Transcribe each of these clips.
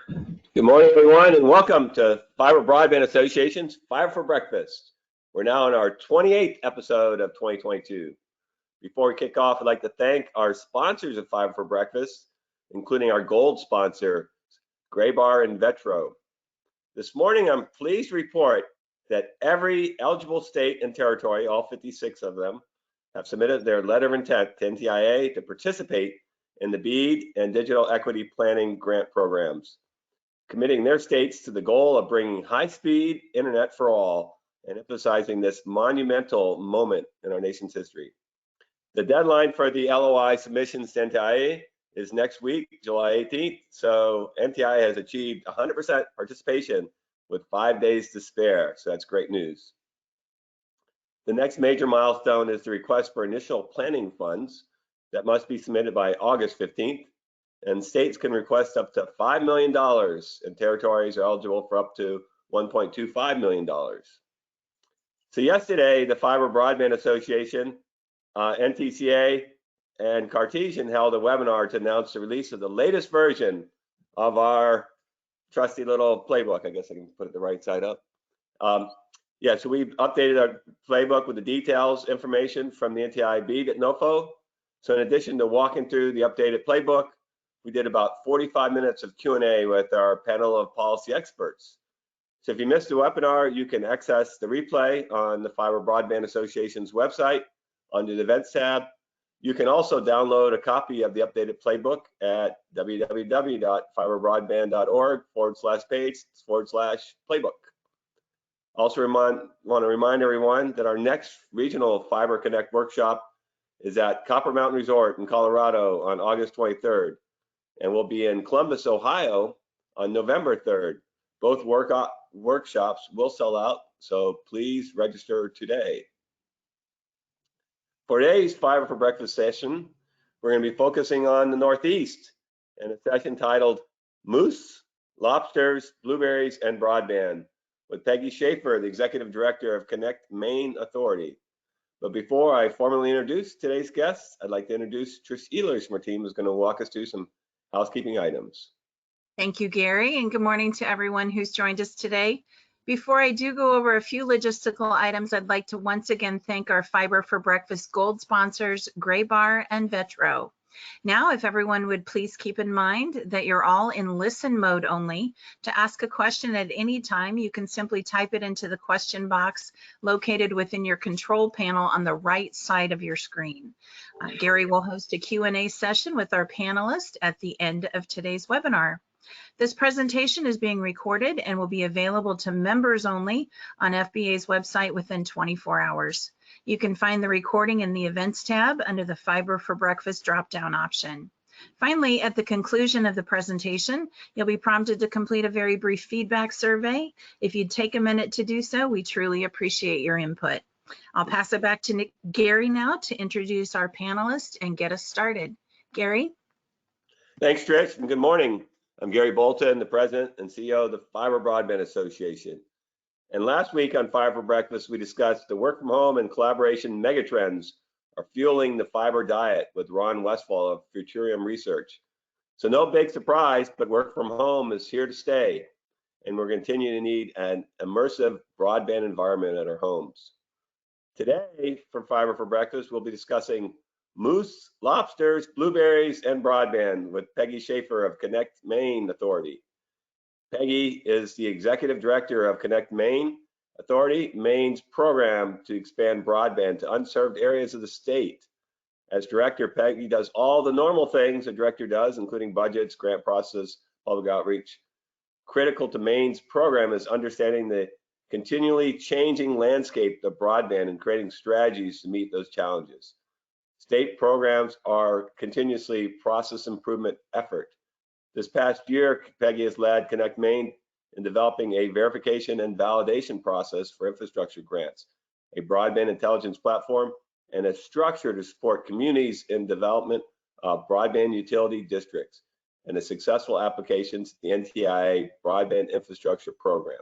Good morning, everyone, and welcome to Fiber Broadband Association's Fiber for Breakfast. We're now on our 28th episode of 2022. Before we kick off, I'd like to thank our sponsors of Fiber for Breakfast, including our gold sponsor, Graybar and Vetro. This morning, I'm pleased to report that every eligible state and territory, all 56 of them, have submitted their letter of intent to NTIA to participate in the BEAD and Digital Equity Planning Grant programs, committing their states to the goal of bringing high-speed internet for all and emphasizing this monumental moment in our nation's history. The deadline for the LOI submissions to NTIA is next week, July 18th, so NTIA has achieved 100% participation with 5 days to spare, so that's great news. The next major milestone is the request for initial planning funds that must be submitted by August 15th. And states can request up to $5 million, and territories are eligible for up to $1.25 million. So yesterday, the Fiber Broadband Association, NTCA, and Cartesian held a webinar to announce the release of the latest version of our trusty little playbook. I guess I can put it the right side up. So we've updated our playbook with the details, information from the NTIA BEAD at NOFO. So in addition to walking through the updated playbook, we did about 45 minutes of Q&A with our panel of policy experts. So if you missed the webinar, you can access the replay on the Fiber Broadband Association's website under the Events tab. You can also download a copy of the updated playbook at www.fiberbroadband.org/page/playbook. Also want to remind everyone that our next regional Fiber Connect workshop is at Copper Mountain Resort in Colorado on August 23rd. And we'll be in Columbus, Ohio on November 3rd. Both workshops will sell out, so please register today. For today's Fiber for Breakfast session, we're going to be focusing on the Northeast in a session titled Moose, Lobsters, Blueberries, and Broadband with Peggy Schaffer, the Executive Director of ConnectMaine Authority. But before I formally introduce today's guests, I'd like to introduce Trish Ehlers from our team, who's going to walk us through some housekeeping items. Thank you, Gary, and good morning to everyone who's joined us today. Before I do go over a few logistical items, I'd like to once again thank our Fiber for Breakfast Gold sponsors, Graybar and Vetro. Now, if everyone would please keep in mind that you're all in listen mode only. To ask a question at any time, you can simply type it into the question box located within your control panel on the right side of your screen. Gary will host a Q&A session with our panelists at the end of today's webinar. This presentation is being recorded and will be available to members only on FBA's website within 24 hours. You can find the recording in the Events tab under the Fiber for Breakfast drop-down option. Finally, at the conclusion of the presentation, you'll be prompted to complete a very brief feedback survey. If you'd take a minute to do so, we truly appreciate your input. I'll pass it back to Gary now to introduce our panelists and get us started. Gary? Thanks, Trish, and good morning. I'm Gary Bolton, the President and CEO of the Fiber Broadband Association. And last week on Fiber for Breakfast, we discussed the work from home and collaboration megatrends are fueling the fiber diet with Ron Westfall of Futurium Research. So no big surprise, but work from home is here to stay. And we're continuing to need an immersive broadband environment at our homes. Today, for Fiber for Breakfast, we'll be discussing moose, lobsters, blueberries, and broadband with Peggy Schaffer of ConnectMaine Authority. Peggy is the Executive Director of ConnectMaine Authority, Maine's program to expand broadband to unserved areas of the state. As director, Peggy does all the normal things a director does, including budgets, grant process, public outreach. Critical to Maine's program is understanding the continually changing landscape of broadband and creating strategies to meet those challenges. State programs are continuously process improvement effort. This past year, Peggy has led ConnectMaine in developing a verification and validation process for infrastructure grants, a broadband intelligence platform, and a structure to support communities in development of broadband utility districts, and the successful applications to the NTIA Broadband Infrastructure Program.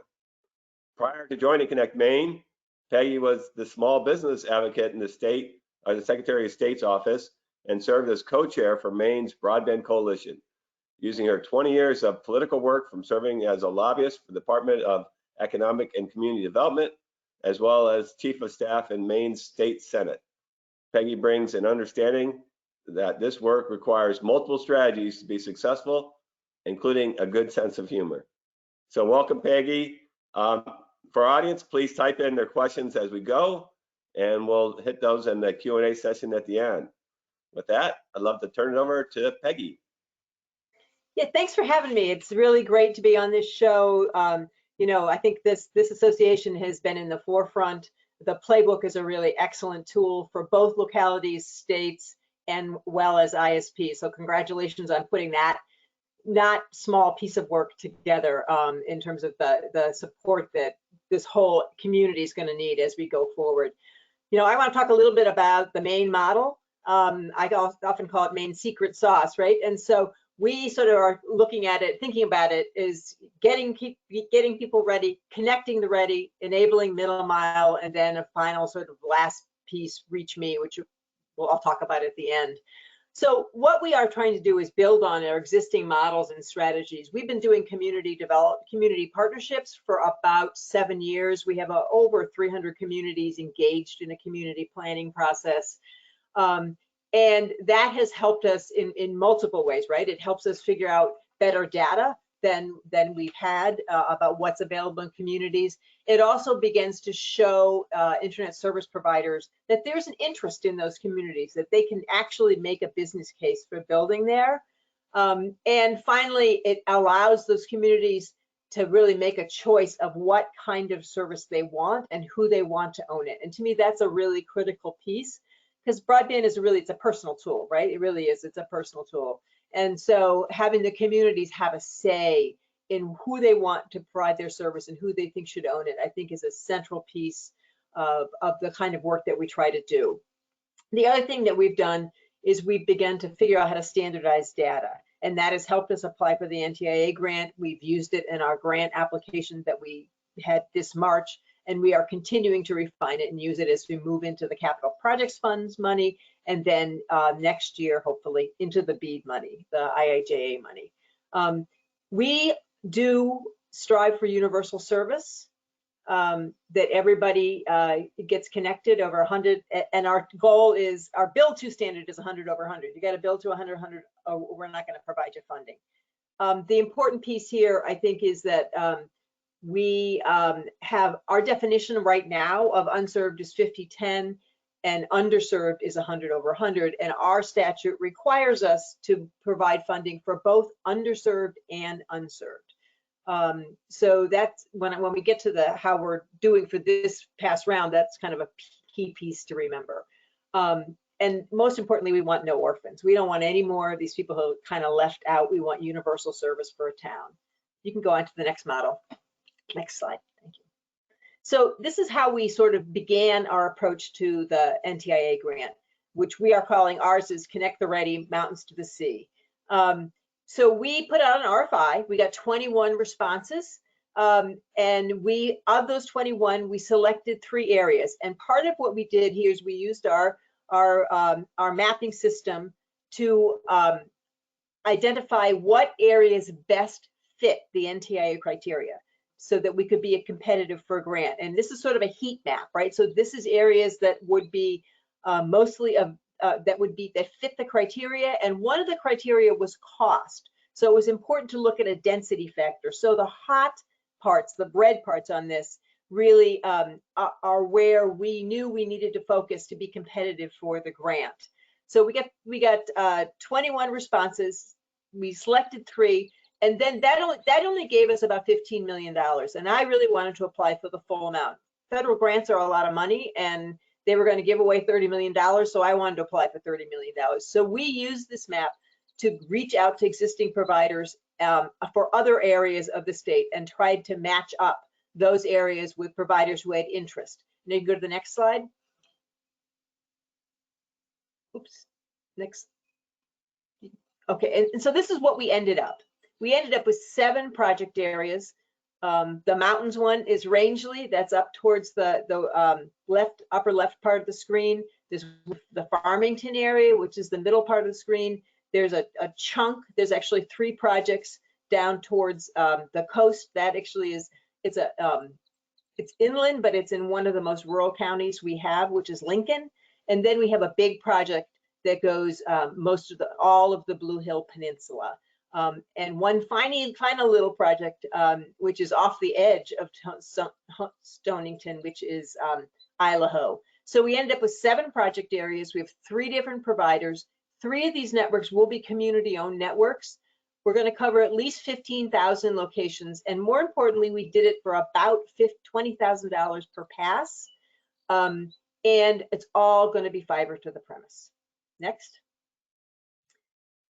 Prior to joining ConnectMaine, Peggy was the small business advocate in the state, the Secretary of State's office, and served as co-chair for Maine's Broadband Coalition. using her 20 years of political work from serving as a lobbyist for the Department of Economic and Community Development, as well as Chief of Staff in Maine State Senate. Peggy brings an understanding that this work requires multiple strategies to be successful, including a good sense of humor. So welcome, Peggy. For our audience, please type in their questions as we go, and we'll hit those in the Q&A session at the end. With that, I'd love to turn it over to Peggy. Yeah, thanks for having me. It's really great to be on this show. You know, I think this association has been in the forefront. The playbook is a really excellent tool for both localities, states, and well as ISP. So congratulations on putting that not small piece of work together in terms of the support that this whole community is going to need as we go forward. You know, I want to talk a little bit about the Maine model. I often call it Maine secret sauce, right? And so we sort of are looking at it, thinking about it, is getting people ready, connecting the ready, enabling middle mile, and then a final sort of last piece, reach me, which I'll talk about at the end. So what we are trying to do is build on our existing models and strategies. We've been doing community partnerships for about 7 years. We have over 300 communities engaged in a community planning process. And that has helped us in multiple ways, right? It helps us figure out better data than we've had about what's available in communities. It also begins to show internet service providers that there's an interest in those communities, that they can actually make a business case for building there. And finally, it allows those communities to really make a choice of what kind of service they want and who they want to own it. And to me, that's a really critical piece, because broadband is it's a personal tool, right? It really is, it's a personal tool. And so having the communities have a say in who they want to provide their service and who they think should own it, I think is a central piece of the kind of work that we try to do. The other thing that we've done is we've begun to figure out how to standardize data, and that has helped us apply for the NTIA grant. We've used it in our grant application that we had this March, and we are continuing to refine it and use it as we move into the capital projects funds money, and then next year, hopefully, into the BEAD money, the IIJA money. We do strive for universal service, that everybody gets connected over 100, and our goal is, our build to standard is 100 over 100. You got to build to 100, or we're not going to provide you funding. The important piece here, I think, is that we have our definition right now of unserved is 50-10, and underserved is 100 over 100, and our statute requires us to provide funding for both underserved and unserved. So that's when we get to how we're doing for this past round, that's kind of a key piece to remember. And most importantly, we want no orphans. We don't want any more of these people who are kind of left out. We want universal service for a town. You can go on to the next model. Next slide, thank you. So this is how we sort of began our approach to the NTIA grant, which we are calling, ours is Connect the Ready, Mountains to the Sea. So we put out an RFI, we got 21 responses, and of those 21, we selected 3 areas. And part of what we did here is we used our mapping system to identify what areas best fit the NTIA criteria, so that we could be competitive for a grant. And this is sort of a heat map, right? So this is areas that would be mostly that fit the criteria. And one of the criteria was cost. So it was important to look at a density factor. So the hot parts, the bread parts on this, really are where we knew we needed to focus to be competitive for the grant. So we got 21 responses. We selected 3. And then that only gave us about $15 million. And I really wanted to apply for the full amount. Federal grants are a lot of money, and they were going to give away $30 million. So I wanted to apply for $30 million. So we used this map to reach out to existing providers for other areas of the state and tried to match up those areas with providers who had interest. And you can go to the next slide. Oops, next. Okay, and so this is what we ended up. We ended up with 7 project areas. The mountains one is Rangeley. That's up towards the upper left part of the screen. There's the Farmington area, which is the middle part of the screen. There's a chunk, there's actually 3 projects down towards the coast. That actually is, it's inland, but it's in one of the most rural counties we have, which is Lincoln. And then we have a big project that goes all of the Blue Hill Peninsula. And one final little project, which is off the edge of Stonington, which is Idaho. So we ended up with 7 project areas. We have 3 different providers. 3 of these networks will be community-owned networks. We're going to cover at least 15,000 locations. And more importantly, we did it for about $20,000 per pass. And it's all going to be fiber to the premise. Next.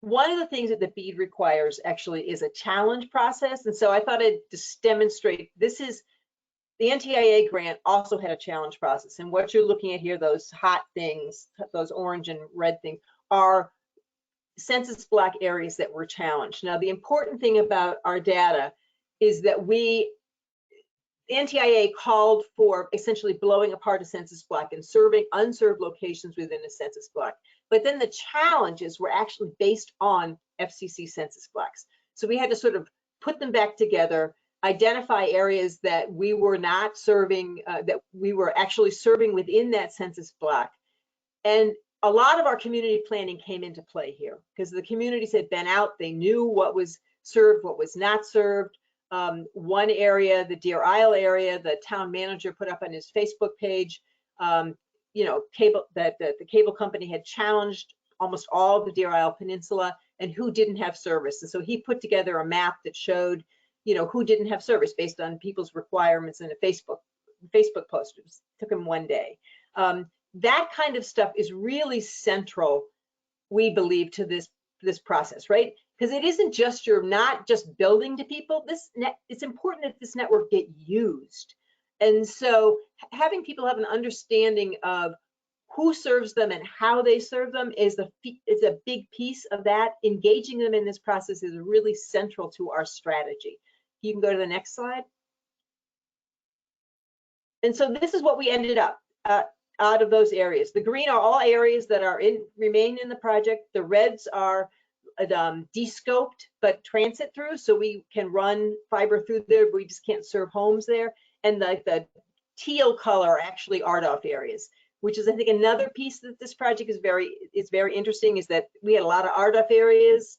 One of the things that the BEAD requires actually is a challenge process. And so I thought I'd just demonstrate, this is, the NTIA grant also had a challenge process. And what you're looking at here, those hot things, those orange and red things, are census block areas that were challenged. Now, the important thing about our data is that the NTIA called for essentially blowing apart a census block and serving unserved locations within a census block. But then the challenges were actually based on FCC census blocks. So we had to sort of put them back together, identify areas that we were not serving, that we were actually serving within that census block. And a lot of our community planning came into play here because the communities had been out, they knew what was served, what was not served. One area, the Deer Isle area, the town manager put up on his Facebook page, you know, the cable company had challenged almost all of the Deer Isle Peninsula and who didn't have service. And so he put together a map that showed, you know, who didn't have service based on people's requirements in a Facebook post. It took him one day. That kind of stuff is really central, we believe, to this process, right? Because it isn't just, you're not just building to people. It's important that this network get used. And so having people have an understanding of who serves them and how they serve them is a big piece of that. Engaging them in this process is really central to our strategy. You can go to the next slide. And so this is what we ended up out of those areas. The green are all areas that are remain in the project. The reds are de-scoped but transit through, so we can run fiber through there. We just can't serve homes there. And the teal color are actually RDOF areas, which is, I think, another piece that this project is very interesting, is that we had a lot of RDOF areas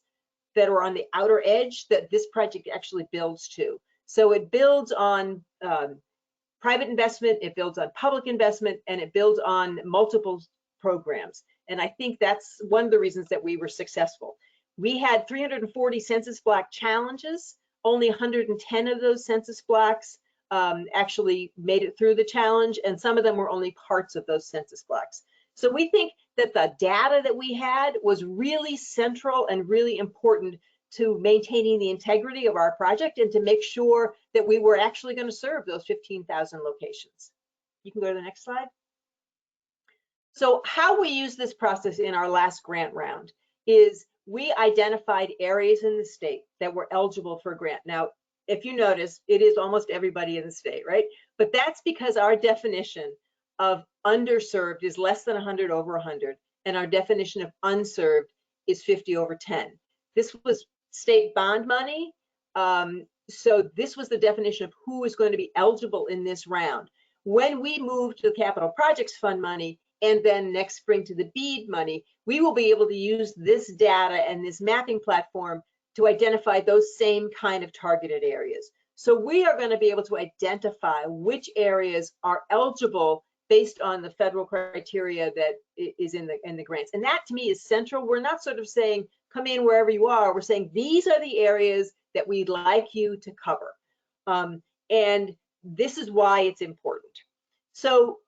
that are on the outer edge that this project actually builds to. So it builds on private investment, it builds on public investment, and it builds on multiple programs. And I think that's one of the reasons that we were successful. We had 340 census block challenges. Only 110 of those census blocks actually made it through the challenge, and some of them were only parts of those census blocks. So we think that the data that we had was really central and really important to maintaining the integrity of our project and to make sure that we were actually going to serve those 15,000 locations. You can go to the next slide. So how we use this process in our last grant round is we identified areas in the state that were eligible for a grant. Now, if you notice, it is almost everybody in the state, right? But that's because our definition of underserved is less than 100 over 100, and our definition of unserved is 50 over 10. This was state bond money, so this was the definition of who is going to be eligible in this round. When we move to the Capital Projects Fund money, and then next spring to the BEAD money, we will be able to use this data and this mapping platform to identify those same kind of targeted areas. So we are going to be able to identify which areas are eligible based on the federal criteria that is in the grants. And that to me is central. We're not sort of saying, come in wherever you are. We're saying these are the areas that we'd like you to cover. And this is why it's important. So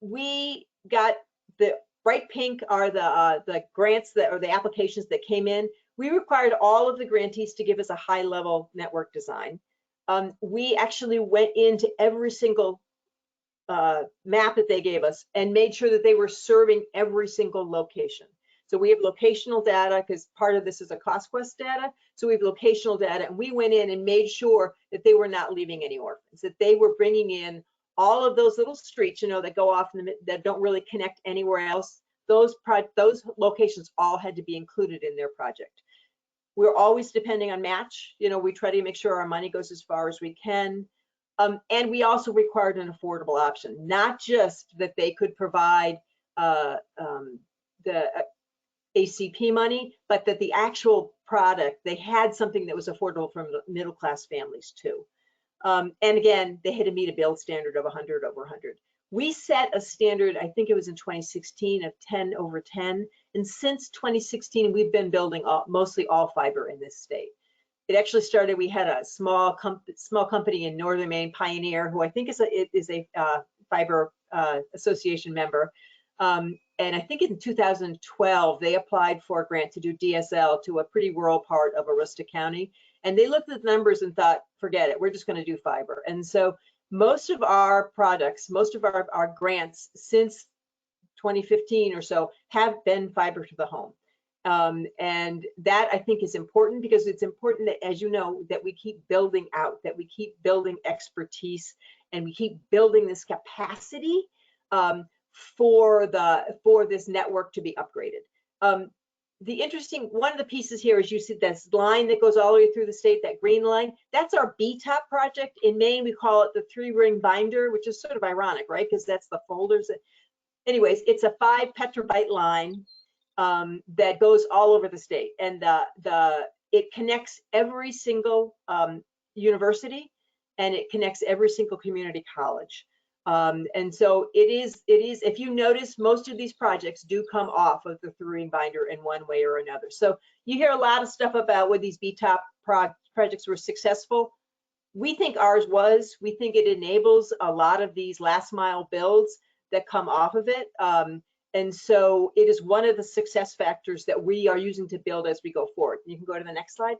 we got the bright pink are the grants that, or the applications that came in. We required all of the grantees to give us a high level network design. We actually went into every single map that they gave us and made sure that they were serving every single location. So we have locational data because part of this is a cost quest data. So we have locational data, and we went in and made sure that they were not leaving any orphans, that they were bringing in all of those little streets, you know, that go off in the, that don't really connect anywhere else. those locations all had to be included in their project. We're always depending on match. You know, we try to make sure our money goes as far as we can. And we also required an affordable option, not just that they could provide the ACP money, but that the actual product, they had something that was affordable for middle class families too. And again, they had to meet a build standard of 100 over 100. We set a standard, I think it was in 2016, of 10 over 10. And since 2016, we've been building mostly all fiber in this state. It actually started, we had a small company in Northern Maine, Pioneer, who I think is a fiber association member. And I think in 2012, they applied for a grant to do DSL to a pretty rural part of Aroostook County. And they looked at the numbers and thought, forget it, we're just going to do fiber. And so most of our products, most of our grants since 2015 or so have been fiber to the home. And that I think is important, because it's important that, as you know, that we keep building out, that we keep building expertise, and we keep building this capacity for this network to be upgraded. One of the pieces here is you see this line that goes all the way through the state, that green line. That's our BTOP project. In Maine, we call it the 3-ring binder, which is sort of ironic, right? Because that's the folders. Anyways, it's a 5 petabyte line that goes all over the state, and it connects every single university, and it connects every single community college. And so it is, if you notice, most of these projects do come off of the 3-ring binder in one way or another. So you hear a lot of stuff about whether these BTOP projects were successful. We think ours was. We think it enables a lot of these last mile builds that come off of it. And so it is one of the success factors that we are using to build as we go forward. You can go to the next slide.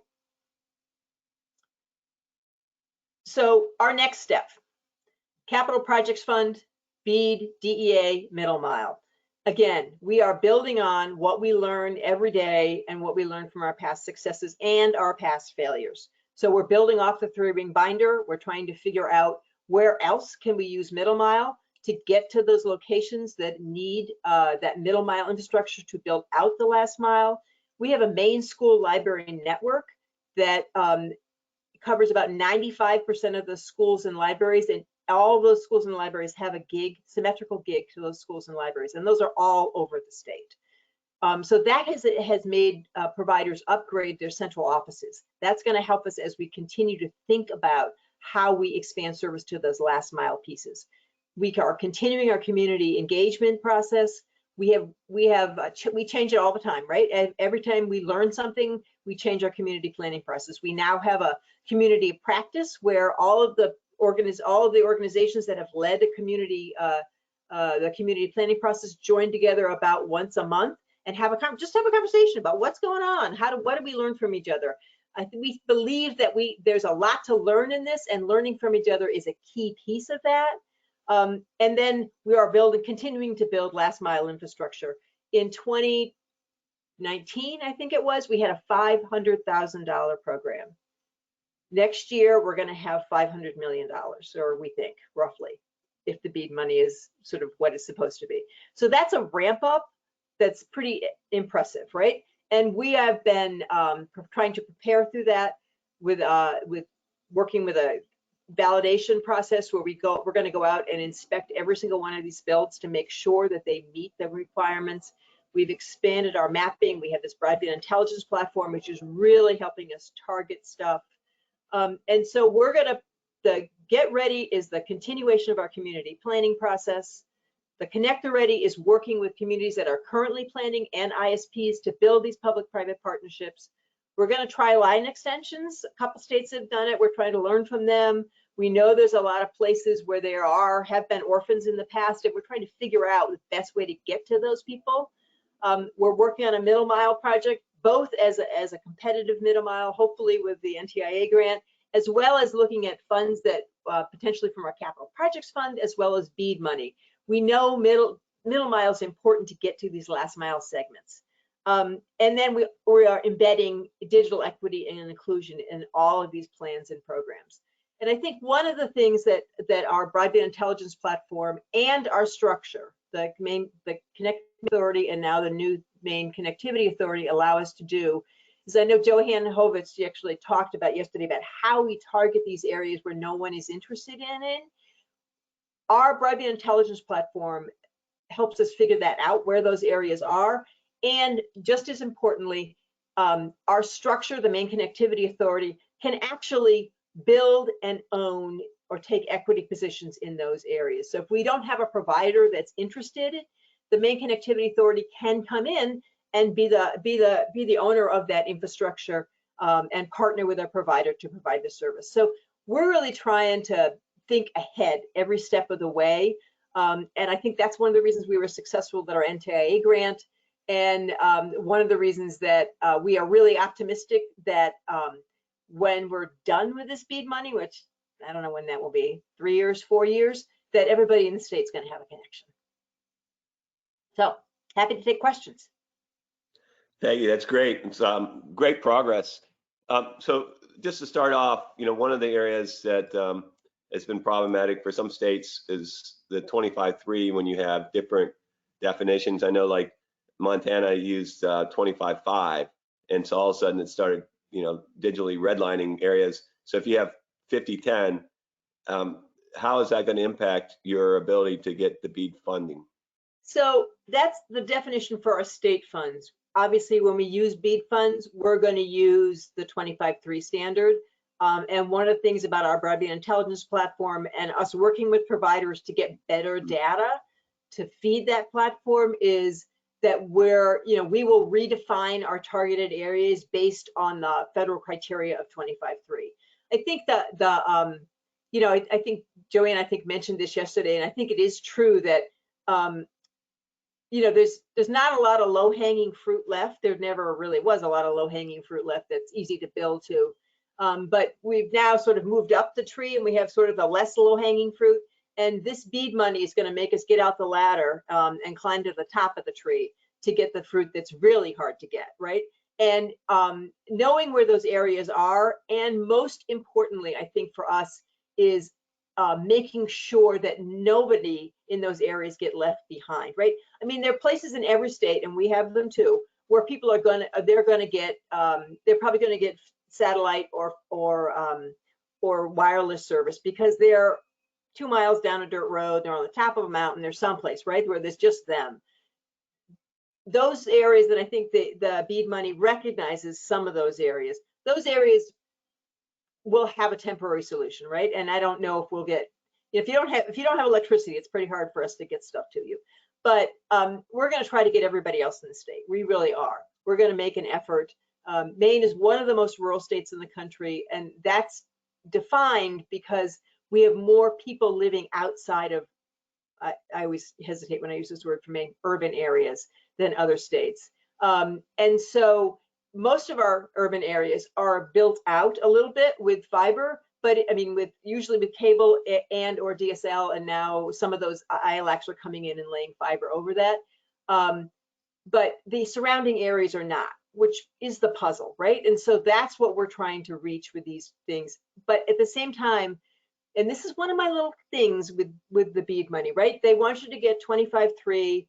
So our next step, Capital Projects Fund, BEAD, DEA, Middle Mile. Again, we are building on what we learn every day and what we learn from our past successes and our past failures. So we're building off the 3-ring binder. We're trying to figure out where else can we use Middle Mile to get to those locations that need that middle mile infrastructure to build out the last mile. We have a Maine school library network that covers about 95% of the schools and libraries, and all those schools and libraries have a gig, symmetrical gig to those schools and libraries, and those are all over the state. So that has made providers upgrade their central offices. That's going to help us as we continue to think about how we expand service to those last mile pieces. We are continuing our community engagement process. We change it all the time, right? Every time we learn something, we change our community planning process. We now have a community of practice where all of the organizations that have led the community planning process join together about once a month and just have a conversation about what's going on. What do we learn from each other? I think we believe that there's a lot to learn in this, and learning from each other is a key piece of that. And then we are continuing to build last mile infrastructure. In 2019, I think it was, we had a $500,000 program. Next year, we're going to have $500 million, or we think, roughly, if the BEAD money is sort of what it's supposed to be. So that's a ramp up that's pretty impressive, right? And we have been trying to prepare through that with working with a validation process where we're going to go out and inspect every single one of these builds to make sure that they meet the requirements. We've expanded our mapping. We have this Broadband Intelligence Platform, which is really helping us target stuff. And so we're going to, Get Ready is the continuation of our community planning process. The Connect Ready is working with communities that are currently planning and ISPs to build these public-private partnerships. We're going to try line extensions. A couple states have done it. We're trying to learn from them. We know there's a lot of places where there have been orphans in the past, and we're trying to figure out the best way to get to those people. We're working on a middle mile project, both as a competitive middle mile, hopefully with the NTIA grant, as well as looking at funds that potentially from our Capital Projects Fund, as well as BEAD money. We know middle mile is important to get to these last mile segments. And then we are embedding digital equity and inclusion in all of these plans and programs. And I think one of the things that our Broadband Intelligence Platform and our structure, the ConnectMe Authority and now the new Maine Connectivity Authority allow us to do is, I know Johann Hovitz actually talked about yesterday about how we target these areas where no one is interested in it. Our Broadband Intelligence Platform helps us figure that out, where those areas are. And just as importantly, our structure, the Maine Connectivity Authority, can actually build and own or take equity positions in those areas. So if we don't have a provider that's interested, the Maine Connectivity Authority can come in and be the owner of that infrastructure and partner with a provider to provide the service. So we're really trying to think ahead every step of the way. And I think that's one of the reasons we were successful with our NTIA grant. And one of the reasons that we are really optimistic that when we're done with this BEAD money, which I don't know when that will be, 3 years, 4 years, that everybody in the state's going to have a connection. So happy to take questions. Peggy, that's great. It's great progress. So just to start off, one of the areas that has been problematic for some states is the 25.3 when you have different definitions. I know like Montana used 25.5, and so all of a sudden it started, digitally redlining areas. So if you have 50.10, how is that going to impact your ability to get the BEAD funding? So that's the definition for our state funds. Obviously, when we use BEAD funds, we're going to use the 25.3 standard. And one of the things about our Broadband Intelligence Platform and us working with providers to get better data to feed that platform is that we will redefine our targeted areas based on the federal criteria of 25.3. I think that I think Joanne, mentioned this yesterday, and I think it is true that there's not a lot of low-hanging fruit left. There never really was a lot of low-hanging fruit left that's easy to build to. But we've now sort of moved up the tree and we have sort of the less low-hanging fruit. And this BEAD money is going to make us get out the ladder and climb to the top of the tree to get the fruit that's really hard to get, right? And knowing where those areas are, and most importantly, I think for us, is making sure that nobody in those areas get left behind, right? I mean, there are places in every state, and we have them too, where people are they're probably going to get satellite or wireless service because they're 2 miles down a dirt road, they're on the top of a mountain, there's someplace, right, where there's just them. Those areas that I think the BEAD money recognizes, some of those areas will have a temporary solution, right? And I don't know if we'll get, if you don't have electricity, it's pretty hard for us to get stuff to you. But we're going to try to get everybody else in the state. We really are. We're going to make an effort. Maine is one of the most rural states in the country, and that's defined because we have more people living outside of, I always hesitate when I use this word for Maine, urban areas than other states. And so most of our urban areas are built out a little bit with fiber, but I mean, usually with cable and or DSL, and now some of those ILACs are coming in and laying fiber over that. But the surrounding areas are not, which is the puzzle, right? And so that's what we're trying to reach with these things. But at the same time, and this is one of my little things with the BEAD money, right? They want you to get 25.3,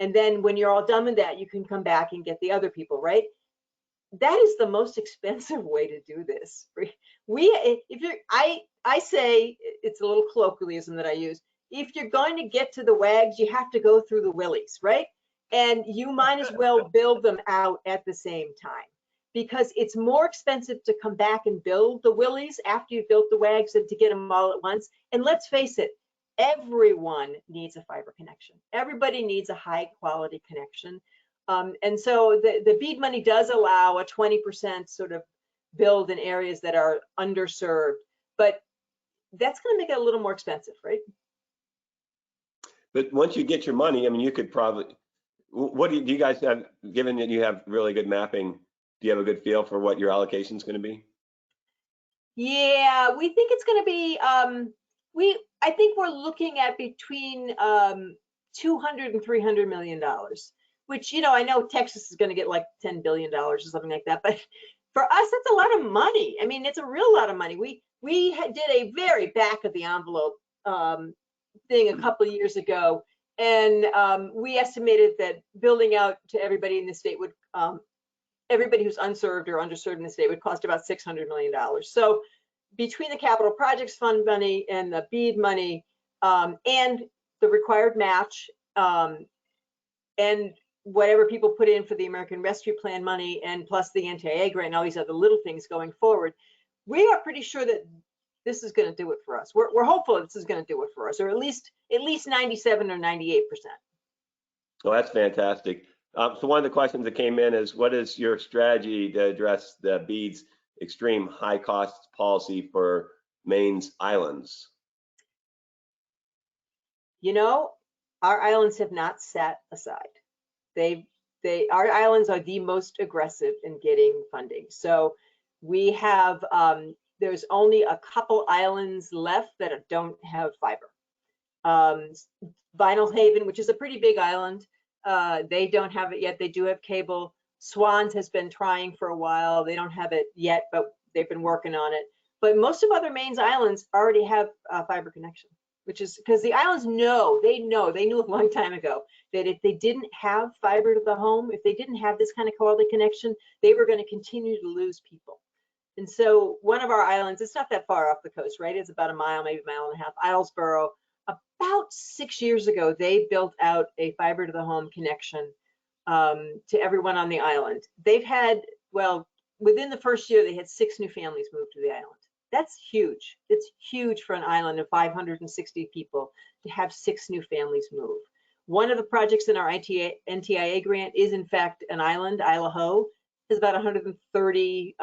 and then when you're all done with that, you can come back and get the other people, right? That is the most expensive way to do this. I say, it's a little colloquialism that I use, if you're going to get to the WAGs, you have to go through the willies, right? And you might as well build them out at the same time, because it's more expensive to come back and build the willies after you've built the WAGs than to get them all at once. And let's face it, everyone needs a fiber connection. Everybody needs a high quality connection. And so the BEAD money does allow a 20% sort of build in areas that are underserved, but that's going to make it a little more expensive, right? But once you get your money, I mean, you could probably, what do you guys have, given that you have really good mapping, do you have a good feel for what your allocation is going to be? Yeah, we think it's going to be, I think we're looking at between $200 and $300 million. Which, I know Texas is going to get like $10 billion or something like that, but for us, that's a lot of money. I mean, it's a real lot of money. We did a very back of the envelope thing a couple of years ago, we estimated that building out to everybody in the state would, everybody who's unserved or underserved in the state would cost about $600 million. So between the capital projects fund money and the BEAD money and the required match and whatever people put in for the American Rescue Plan money and plus the NTIA grant and all these other little things going forward, we are pretty sure that this is going to do it for us. We're hopeful this is going to do it for us, or at least 97 or 98%. Well, that's fantastic. So one of the questions that came in is, what is your strategy to address the BEAD's extreme high cost policy for Maine's islands? You know, our islands have not sat aside. Our islands are the most aggressive in getting funding. So we have, there's only a couple islands left that don't have fiber. Vinyl Haven, which is a pretty big island, they don't have it yet. They do have cable. Swans has been trying for a while. They don't have it yet, but they've been working on it. But most of other Maine's islands already have a fiber connection, which is because the islands they knew a long time ago that if they didn't have fiber to the home, if they didn't have this kind of quality connection, they were going to continue to lose people. And so one of our islands, it's not that far off the coast, right? It's about a mile, maybe a mile and a half, Islesboro. About 6 years ago, they built out a fiber to the home connection to everyone on the island. They've had, well, within the first year, they had 6 new families move to the island. That's huge. It's huge for an island of 560 people to have 6 new families move. One of the projects in our NTIA grant is, in fact, an island, Isle of Ho. There's about 130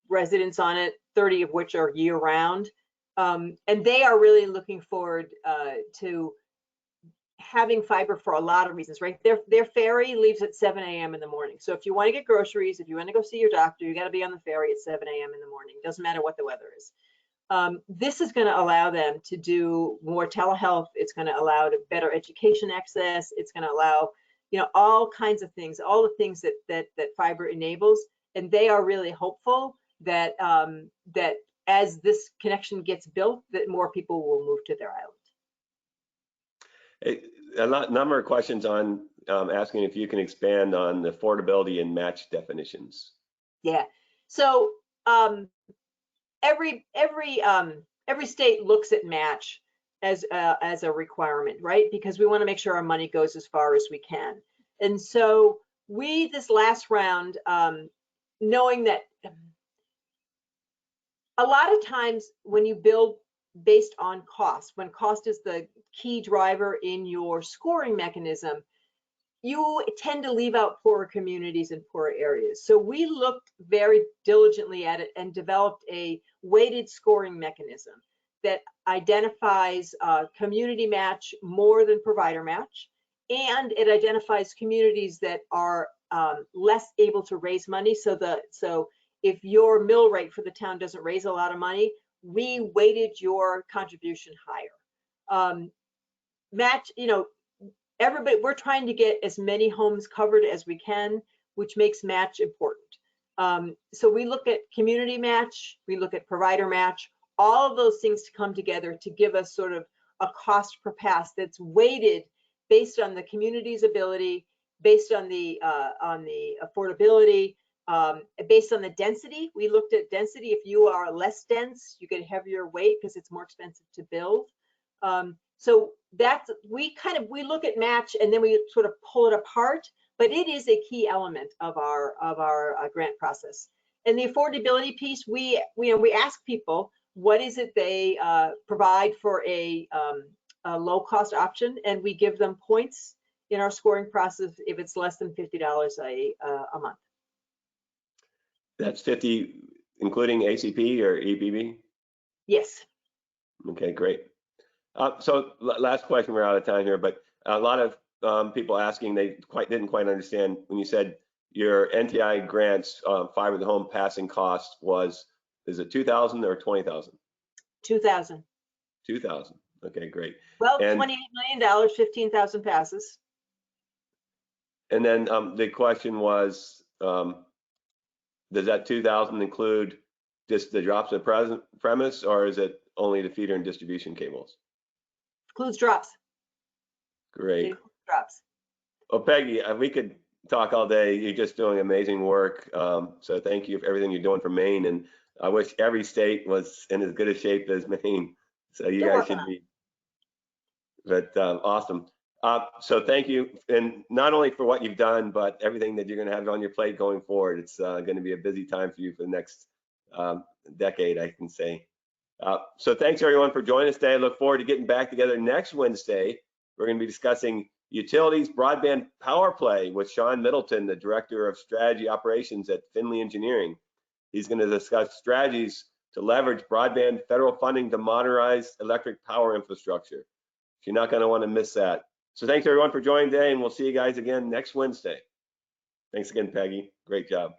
residents on it, 30 of which are year-round. And they are really looking forward to having fiber for a lot of reasons, right? Their ferry leaves at 7 a.m. in the morning. So if you want to get groceries, if you want to go see your doctor, you got to be on the ferry at 7 a.m. in the morning. Doesn't matter what the weather is. This is going to allow them to do more telehealth. It's going to allow better education access. It's going to allow, you know, all kinds of things, all the things that fiber enables. And they are really hopeful that that as this connection gets built, that more people will move to their island. A number of questions on asking if you can expand on the affordability and match definitions. Yeah. So every state looks at match as a requirement, right? Because we want to make sure our money goes as far as we can. And so we, this last round, knowing that a lot of times when you build based on cost, when cost is the key driver in your scoring mechanism, you tend to leave out poorer communities and poorer areas. So we looked very diligently at it and developed a weighted scoring mechanism that identifies community match more than provider match, and it identifies communities that are less able to raise money. So if your mill rate for the town doesn't raise a lot of money, we weighted your contribution higher. Match, you know, everybody, we're trying to get as many homes covered as we can, which makes match important. So we look at community match, we look at provider match, all of those things to come together to give us sort of a cost per pass that's weighted based on the community's ability, based on the affordability, based on the density. We looked at density. If you are less dense, you get a heavier weight because it's more expensive to build. So that's, we look at match and then we sort of pull it apart, but it is a key element of our grant process. And the affordability piece, we ask people, what is it they provide for a low cost option, and we give them points in our scoring process if it's less than $50 a month. That's 50, including ACP or EPB? Yes. Okay, great. So last question, we're out of time here, but a lot of people asking, they didn't quite understand when you said your NTI grants fiber to the home passing cost was, is it 2,000 or 20,000? 2,000. 2,000. Okay, great. Well, $28 million, 15,000 passes. And then the question was, does that 2,000 include just the drops of premise, or is it only the feeder and distribution cables? Includes drops. Great. Drops. Well, Peggy, we could talk all day. You're just doing amazing work. So thank you for everything you're doing for Maine. And I wish every state was in as good a shape as Maine. So you guys should be. But awesome. So thank you. And not only for what you've done, but everything that you're going to have on your plate going forward. It's going to be a busy time for you for the next decade, I can say. So thanks everyone for joining us today. I look forward to getting back together next Wednesday. We're going to be discussing utilities broadband power play with Sean Middleton, the Director of Strategy Operations at Finley Engineering. He's going to discuss strategies to leverage broadband federal funding to modernize electric power infrastructure. You're not going to want to miss that. So thanks everyone for joining today, and we'll see you guys again next Wednesday. Thanks again, Peggy. Great job.